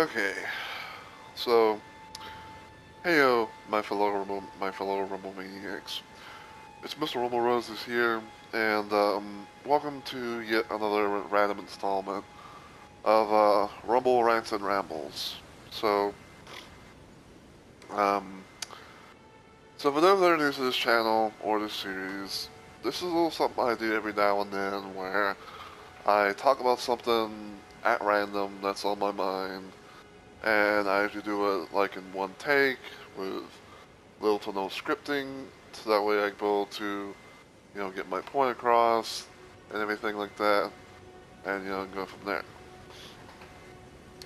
Okay, so heyo, my fellow Rumble maniacs. It's Mr. Rumble Roses here, and welcome to yet another random installment of Rumble Rants and Rambles. So, um, so for those that are new to this channel or this series, this is a little something I do every now and then where I talk about something at random that's on my mind, and I usually do it like in one take with little to no scripting, so that way I'm able to, get my point across and everything like that, and go from there.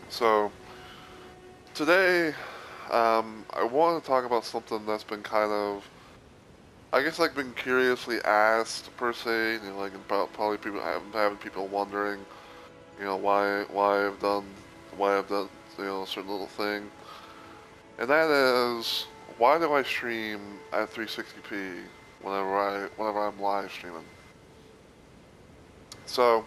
So today, I want to talk about something that's been kind of, I guess, like been curiously asked per se, like about probably people having people wondering, why I've done, a certain little thing, and that is, why do I stream at 360p whenever I'm live streaming? So,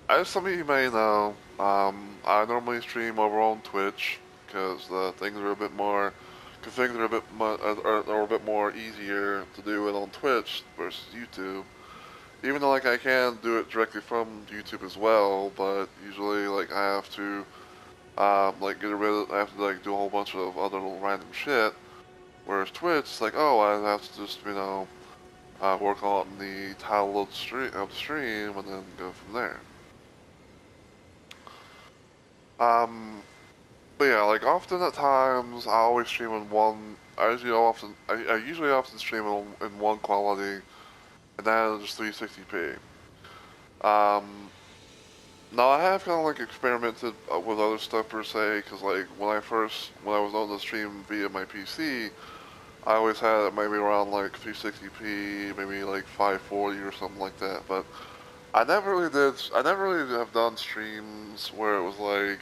as some of you may know, I normally stream over on Twitch because the things are a bit more, cause things are a bit are a bit more easier to do it on Twitch versus YouTube. Even though like I can do it directly from YouTube as well, but usually like I have to I have to like do a whole bunch of other little random shit. Whereas Twitch, it's like, oh, I have to just work on the title of the stream and then go from there. Um, but yeah, like often at times I always stream in one. I usually often stream in one quality, and that is 360p. Um, Now I have kind of like experimented with other stuff per se, because like when I was on the stream via my PC, I always had it maybe around like 360p, maybe like 540 or something like that. But I never really have done streams where it was like,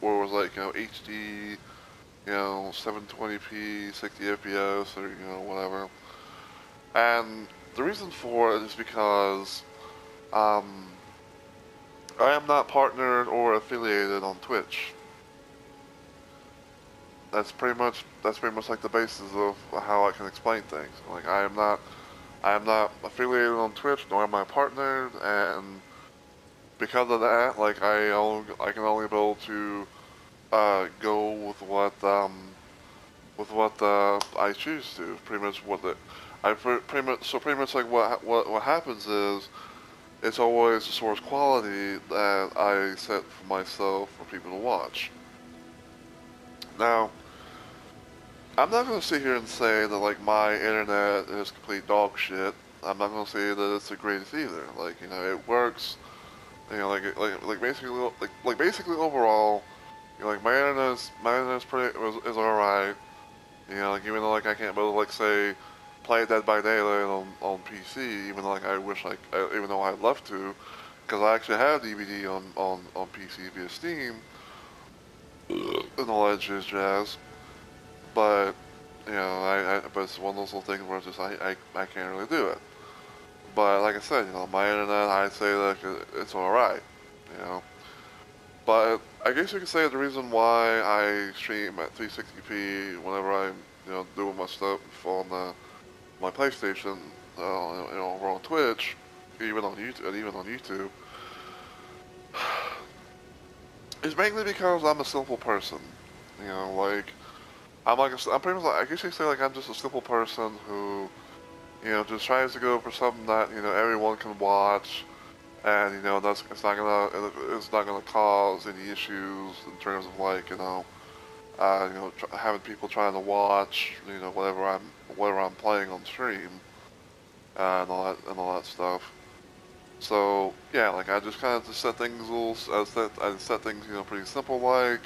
HD, 720p, 60 FPS, or, whatever. And the reason for it is because, um, I am not partnered or affiliated on Twitch. That's pretty much like the basis of how I can explain things. Like I am not affiliated on Twitch, nor am I partnered, and because of that, like I can only be able to go with what I choose to. Pretty much what the I pretty much like what happens is it's always the source quality that I set for myself for people to watch. Now, I'm not gonna sit here and say that like my internet is complete dog shit. I'm not gonna say that it's the greatest either. Like, it works. Like basically overall, like my internet's pretty is alright. Like even though like I can't be able to like say play Dead by Daylight on PC, even though like even though I'd love to, because I actually have DVD on PC via Steam and all that jazz. But but it's one of those little things where it's just I can't really do it. But like I said, my internet, I'd say that it's all right, you know. But I guess you could say the reason why I stream at 360p whenever I'm doing my stuff on my PlayStation, over on Twitch, even on YouTube, is mainly because I'm a simple person. Like I'm pretty much like, I guess you could say like I'm just a simple person who just tries to go for something that everyone can watch, and that's it's not gonna cause any issues in terms of like having people trying to watch whatever I'm playing on stream, and all that stuff. So yeah, like I just kind of just set things I set things pretty simple like,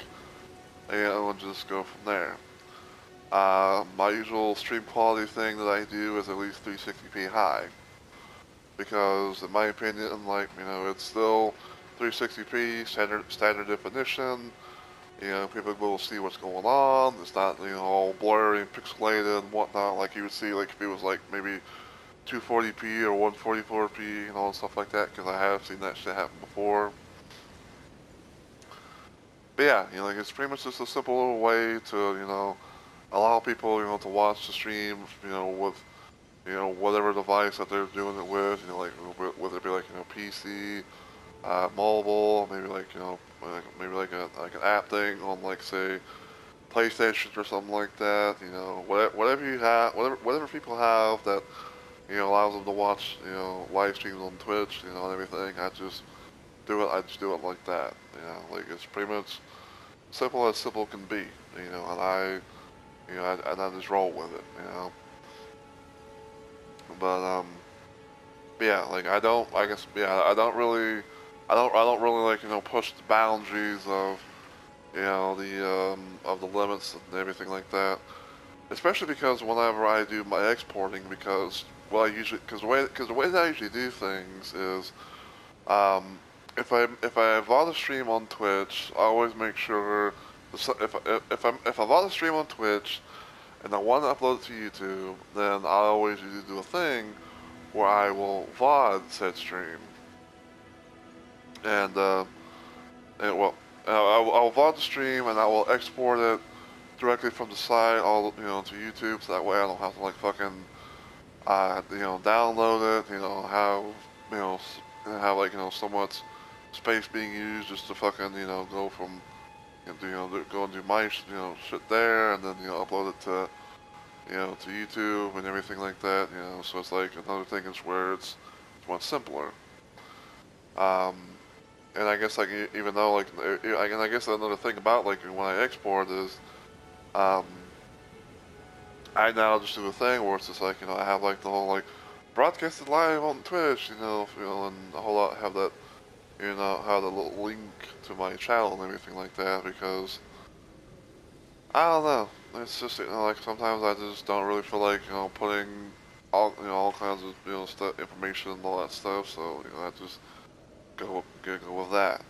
and just go from there. My usual stream quality thing that I do is at least 360p high, because in my opinion, like it's still 360p standard definition. People will see what's going on. It's not all blurry and pixelated and whatnot like you would see like if it was like maybe 240p or 144p and all stuff like that. Because I have seen that shit happen before. but yeah, you know, like it's pretty much just a simple little way to, you know, allow people, you know, to watch the stream, you know, with, you know, whatever device that they're doing it with, you know, like whether it be like, you know, PC, mobile, maybe like, you know, maybe like an app thing on like say PlayStation or something like that. You know, whatever you have, whatever people have that, you know, allows them to watch, you know, live streams on Twitch, you know, and everything. I just do it. I just do it like that. You know, like it's pretty much simple as simple can be. You know, you know, and I just roll with it. You know, but yeah, like I don't. I guess yeah, I don't really. I don't really like, you know, push the boundaries of, you know, the of the limits and everything like that. Especially because whenever I do my exporting, because well, I usually because the way that I usually do things is, um, if I VOD a stream on Twitch, I always make sure if I VOD a stream on Twitch and I want to upload it to YouTube, then I always usually do a thing where I will VOD said stream, and well, I'll VOD the stream and I will export it directly from the site, all, you know, to YouTube, so that way I don't have to like fucking you know, download it, you know, you know, have like, you know, so much space being used just to fucking, you know, go from, you know, go and do my, you know, shit there, and then, you know, upload it to, you know, to YouTube and everything like that, you know, so it's like another thing is where it's much simpler. Um, and I guess like even though like, I guess another thing about like when I export is, um, I now just do a thing where it's just like, you know, I have like the whole like broadcasted live on Twitch, you know, and a whole lot have that, you know, have the little link to my channel and everything like that, because I don't know, it's just, you know, like sometimes I just don't really feel like, you know, putting all kinds of, you know, stuff, information and all that stuff, so, you know, I just go with that.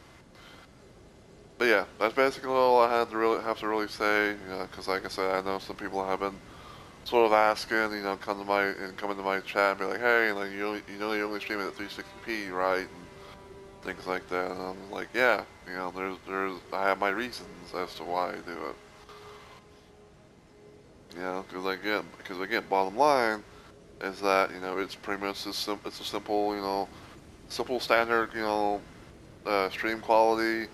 But yeah, that's basically all I had to really say, you know, because like I said, I know some people have been sort of asking, you know, come into my chat and be like, hey, like you know you only stream it at 360p, right? And things like that. And I'm like, yeah, you know, there's I have my reasons as to why I do it. You know, because again, bottom line is that, you know, it's pretty much it's a simple, you know, simple standard, you know, stream quality.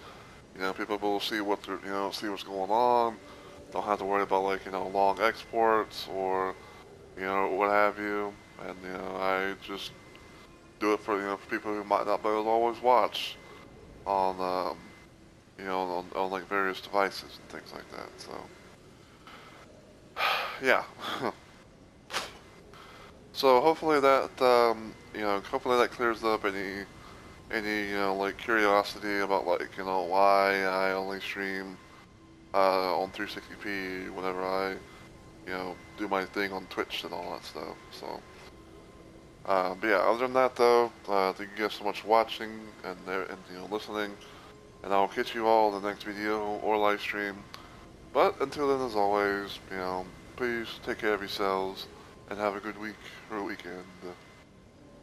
You know, people will see see what's going on. Don't have to worry about like, you know, long exports or, you know, what have you. And, you know, I just do it for, you know, for people who might not be able to always watch on, you know, on like various devices and things like that. So, yeah. So hopefully that, you know, hopefully that clears up you know, like curiosity about like, you know, why I only stream, on 360p whenever I, you know, do my thing on Twitch and all that stuff. So, but yeah, other than that though, thank you guys so much for watching and you know, listening, and I'll catch you all in the next video or live stream. But until then, as always, you know, please take care of yourselves and have a good week or weekend.